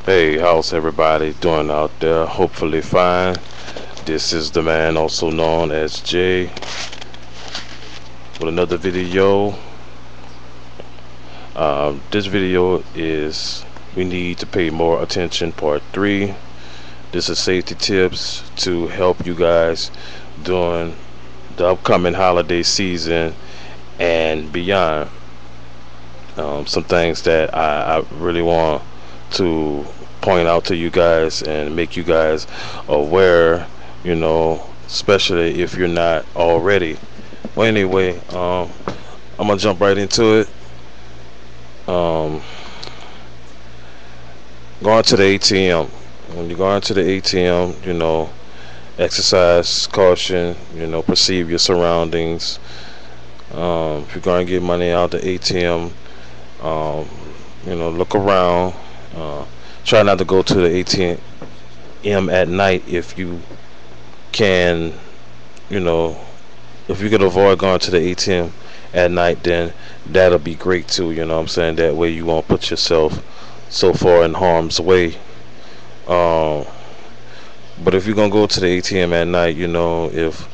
Hey, how's everybody doing out there? Hopefully fine. This is the man also known as Jay with another video. This video is we need to pay more attention part 3. This is safety tips to help you guys during the upcoming holiday season and beyond. Some things that I really want to point out to you guys and make you guys aware, especially if you're not already. Well, anyway, I'm gonna jump right into it. Um, Going to the ATM. When you go into the ATM, exercise caution. Perceive your surroundings. If you're going to get money out the ATM, um, look around. Uh, Try not to go to the ATM at night if you can. You know, if you can avoid going to the ATM at night, then that'll be great too. You know what I'm saying? That way you won't put yourself so far in harm's way. Um, but if you're gonna go to the ATM at night, if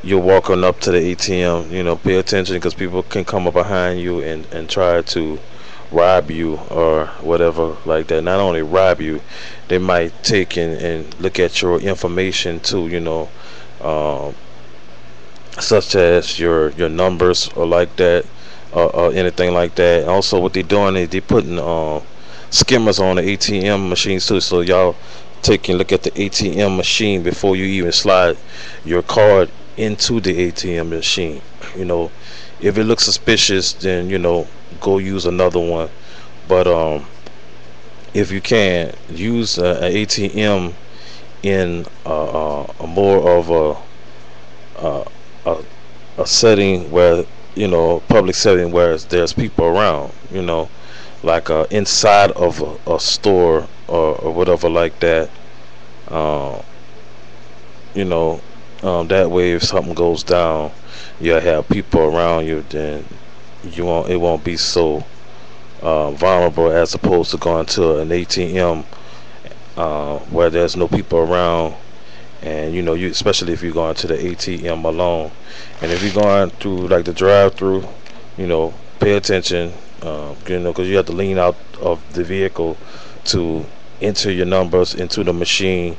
you're walking up to the ATM, pay attention because people can come up behind you and try to rob you or whatever like that. Not only rob you, they might take and look at your information too, um, such as your numbers or like that, or anything like that. Also, what they're doing is they putting skimmers on the ATM machines too. So y'all take and look at the ATM machine before you even slide your card into the ATM machine. You know, if it looks suspicious, then go use another one. But if you can use an ATM in a more of a, a a setting where public setting where there's people around, like inside of a store or whatever like that. uh, you know that way if something goes down, you'll have people around you, then it won't be so vulnerable as opposed to going to an ATM where there's no people around. And you especially if you're going to the ATM alone, and if you're going through like the drive-through, pay attention, because you have to lean out of the vehicle to enter your numbers into the machine,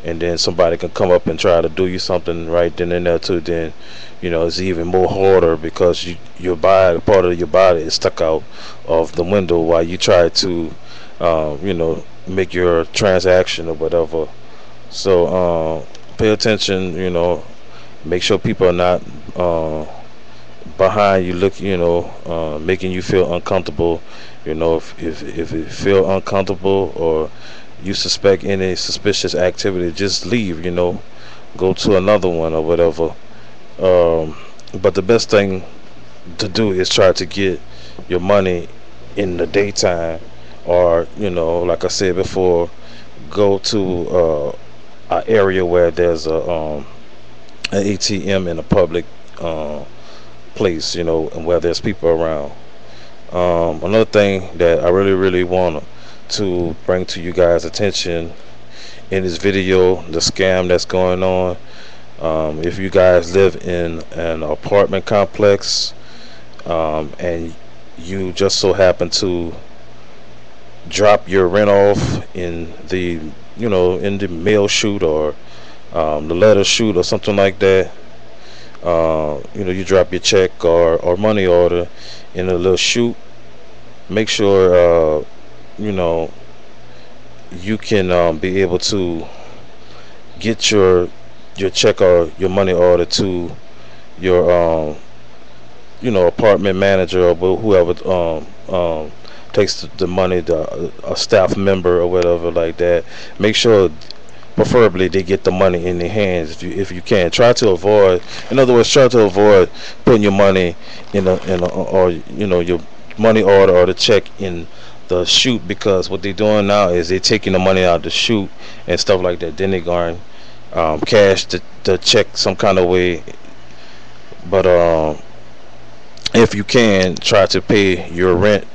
and then somebody can come up and try to do you something right then and there too. Then it's even more harder because your body, part of your body is stuck out of the window while you try to make your transaction or whatever. So pay attention, make sure people are not behind you, look, making you feel uncomfortable. If you feel uncomfortable or you suspect any suspicious activity, just leave, go to another one or whatever. But the best thing to do is try to get your money in the daytime, or like I said before, go to an area where there's an ATM in a public uh, place, and where there's people around. Another thing that I really want to bring to you guys' attention in this video, the scam that's going on. If you guys live in an apartment complex, and you just so happen to drop your rent off in the mail chute, or the letter chute or something like that. You drop your check or money order in a little chute. Make sure you know you can be able to get your check or your money order to your apartment manager or whoever takes the money, a staff member or whatever like that. Make sure, preferably, they get the money in their hands. If you can, try to avoid. In other words, try to avoid putting your money in a or your money order or the check in the chute, because what they're doing now is they're taking the money out of the chute and stuff like that. Then they're going cash the check some kind of way. But if you can, try to pay your rent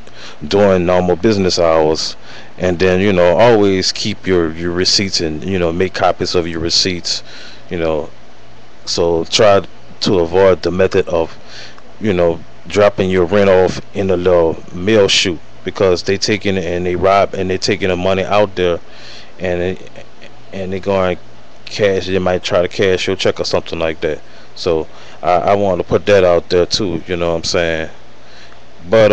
during normal business hours. And then, always keep your receipts, and make copies of your receipts. you know so try to avoid the method of dropping your rent off in a little mail chute, because they taking it and they rob, and they taking the money out there, and they going cash. They might try to cash your check or something like that. So I want to put that out there too. You know what I'm saying? But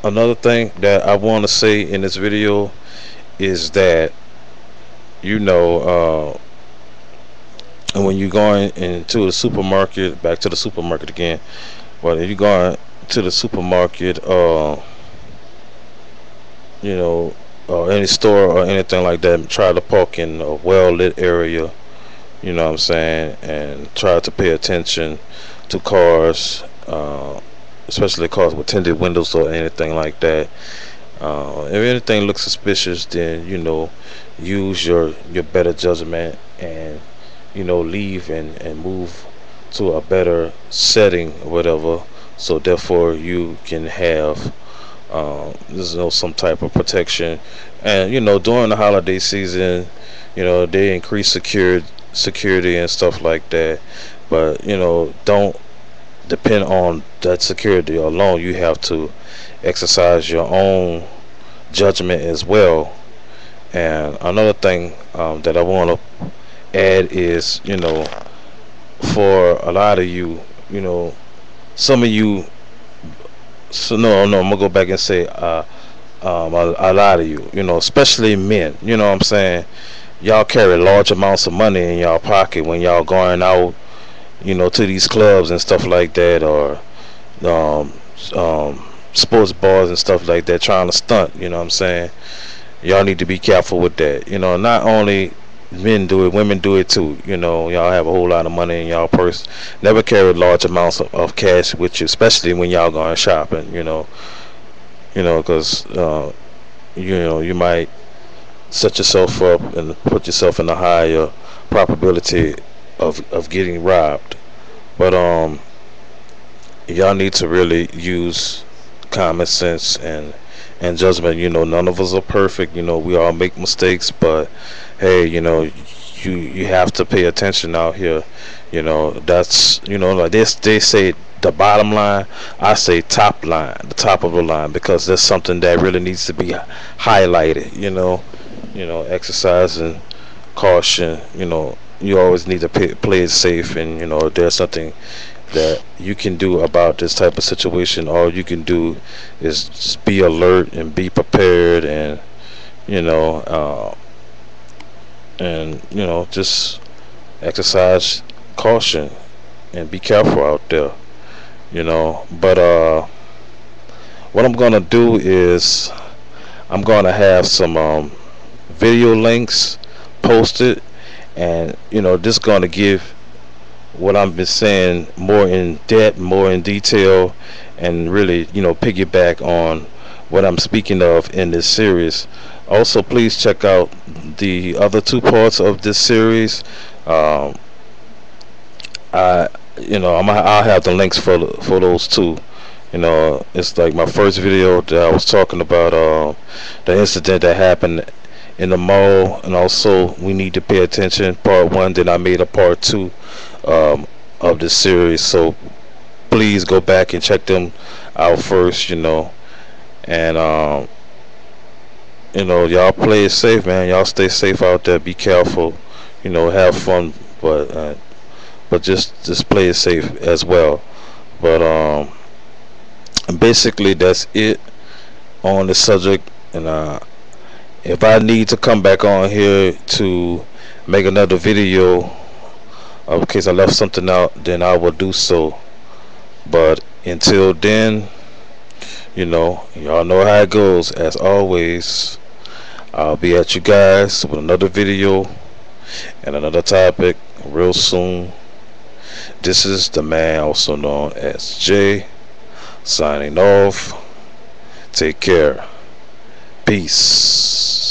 another thing that I want to say in this video is that you know when you're going into the supermarket, back to the supermarket again. But if you're going to the supermarket, any store or anything like that, try to park in a well-lit area. You know what I'm saying? And try to pay attention to cars, especially cars with tinted windows or anything like that. If anything looks suspicious, then use your better judgment, and leave and move to a better setting or whatever, so therefore you can have some type of protection. And during the holiday season, they increase security and stuff like that, but don't depend on that security alone. You have to exercise your own judgment as well. And another thing that I want to add is, for a lot of you, some of you, so no, I'm gonna go back and say a lot of you, especially men, what I'm saying, y'all carry large amounts of money in y'all pocket when y'all going out, to these clubs and stuff like that, or sports bars and stuff like that, trying to stunt. What I'm saying? Y'all need to be careful with that. Not only men do it, women do it too. Y'all have a whole lot of money in y'all purse. Never carry large amounts of cash with you, especially when y'all going shopping. Because you might set yourself up and put yourself in a higher probability of getting robbed. But y'all need to really use common sense and judgment. None of us are perfect. We all make mistakes, but hey, you have to pay attention out here. That's like this, they say the bottom line, I say top line, the top of the line, because there's something that really needs to be highlighted. Exercising caution. You always need to play it safe, and if there's something that you can do about this type of situation, all you can do is just be alert and be prepared, and just exercise caution and be careful out there. But what I'm gonna do is I'm gonna have some video links posted, and this is gonna give what I've been saying more in depth, more in detail, and really piggyback on what I'm speaking of in this series. Also, please check out the other two parts of this series. I'll have the links for those two. It's like my first video that I was talking about the incident that happened in the mall, and also we need to pay attention, part 1. Then I made a part 2 of this series, so please go back and check them out first. And y'all play it safe, man. Y'all stay safe out there, be careful, have fun, but just play it safe as well. But basically that's it on the subject. And if I need to come back on here to make another video in case I left something out, then I will do so. But until then, y'all know how it goes. As always, I'll be at you guys with another video and another topic real soon. This is the man also known as Jay, signing off. Take care. Peace.